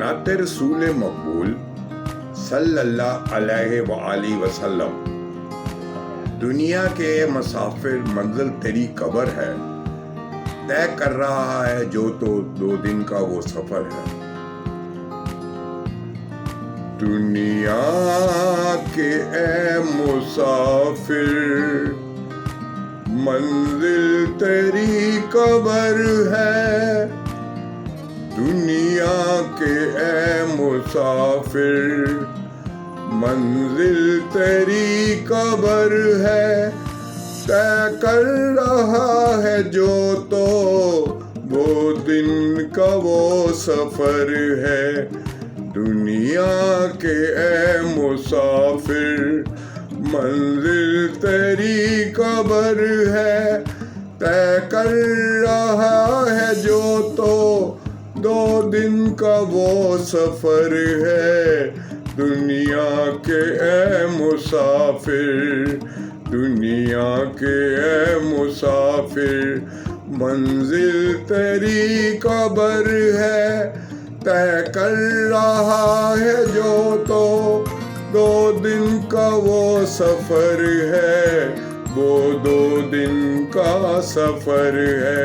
नाते रसूल मकबूल सल्लल्लाहु अलैहि वसल्लम, दुनिया के मुसाफिर मंजिल तेरी कब्र है, तय कर रहा है जो तो 2 दिन का वो सफर है। दुनिया के ए मुसाफिर मंजिल तेरी कब्र है, दुनिया के ए मुसाफिर मंजिल तेरी कब्र है। तय कर रहा है जो तो 2 दिन का वो सफर है। दुनिया के ए मुसाफिर मंजिल तेरी कब्र है। तय कर रहा है जो तो 2 दिन का वो सफर है। दुनिया के ए मुसाफिर, दुनिया के ए मुसाफिर मंजिल तेरी कब्र है। तय कर रहा है जो तो 2 दिन का वो सफर है, वो 2 दिन का सफर है।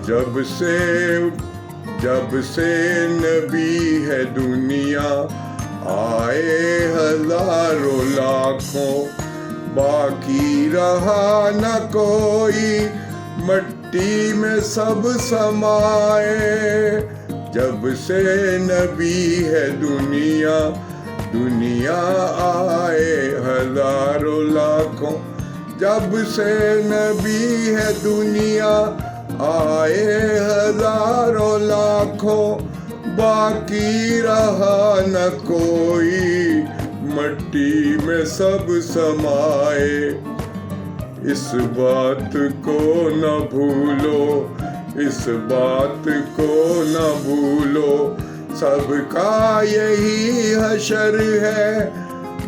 जब से नबी है दुनिया आए हजारों लाखों, बाकी रहा न कोई, मट्टी में सब समाए। जब से नबी है दुनिया आए हजारों लाखों। जब से नबी है दुनिया आए हजारों लाखों, बाकी रहा न कोई, मट्टी में सब समाए। इस बात को न भूलो, इस बात को न भूलो, सबका यही हशर है।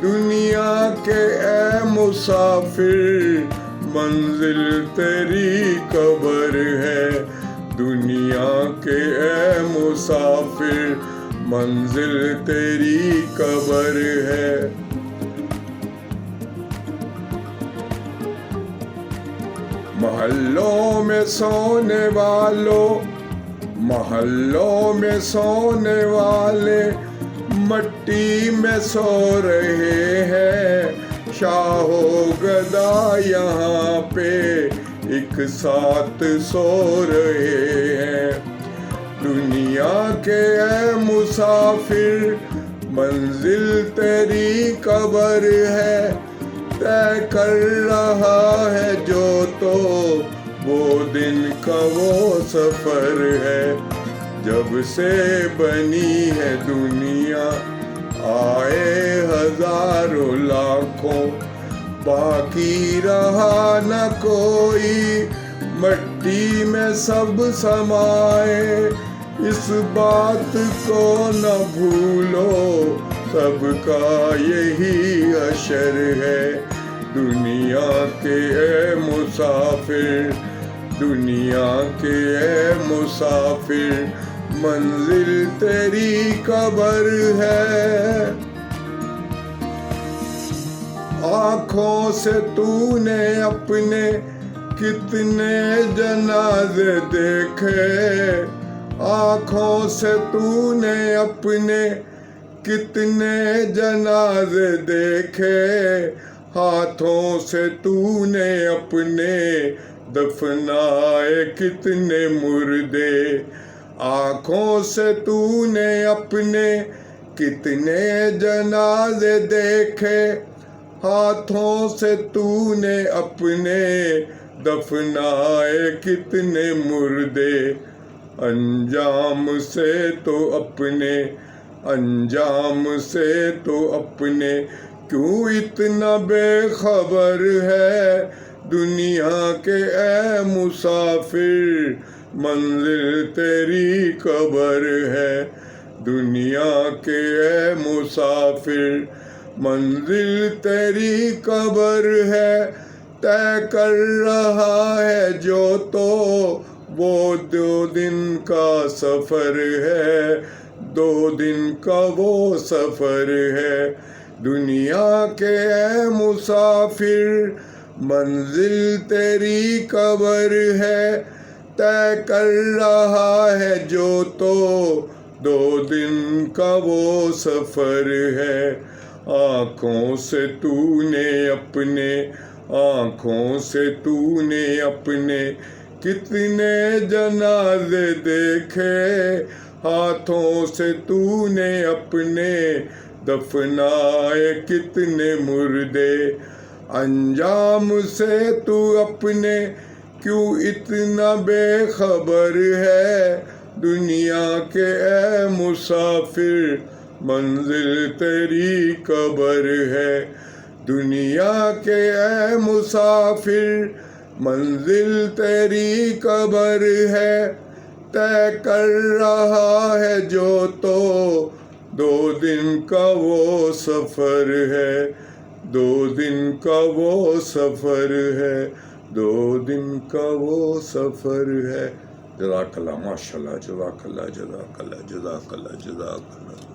दुनिया के ए मुसाफिर मंजिल तेरी कब्र है। दुनिया के ए मुसाफिर मंजिल तेरी कब्र है। महल्लों में सोने वालों, महल्लों में सोने वाले मट्टी में सो रहे हैं। शाहो गदा यहाँ पे एक साथ सो रहे हैं। दुनिया के ए मुसाफिर मंजिल तेरी कब्र है। तय कर रहा है जो तो 2 दिन का वो सफर है। जब से बनी है दुनिया आए हजारों लाखों, बाकी रहा न कोई, मट्टी में सब समाए। इस बात को न भूलो, सबका यही अशर है। दुनिया के ए मुसाफिर, दुनिया के ए मुसाफिर मंजिल तेरी कब्र है। आँखों से तूने अपने कितने जनाजे देखे, आँखों से तूने अपने कितने जनाजे देखे, हाथों से तूने अपने दफनाए कितने मुर्दे। आँखों से तूने अपने कितने जनाजे देखे, हाथों से तूने अपने दफनाए कितने मुर्दे। अंजाम से तो अपने क्यों इतना बेखबर है। दुनिया के ए मुसाफिर मंजिल तेरी कब्र है। दुनिया के ए मुसाफिर मंजिल तेरी कब्र है। तय कर रहा है जो तो वो 2 दिन का सफ़र है, 2 दिन का वो सफ़र है। दुनिया के ऐ मुसाफिर मंजिल तेरी कब्र है, तय कर रहा है जो तो 2 दिन का वो सफ़र है। आँखों से तूने अपने, आँखों से तूने अपने कितने जनाजे देखे, हाथों से तूने अपने दफनाए कितने मुर्दे। अंजाम से तू अपने क्यों इतना बेखबर है, दुनिया के ऐ मुसाफिर मंजिल तेरी कब्र है। दुनिया के ऐ मुसाफिर मंजिल तेरी कब्र है, तय कर रहा है जो तो 2 दिन का वो सफ़र है, 2 दिन का वो सफ़र है, 2 दिन का वो सफ़र है। जज़ाकल्लाह, माशाल्लाह, जज़ाकल्लाह, जज़ाकल्लाह, जज़ाकल्लाह, जज़ाकल्लाह।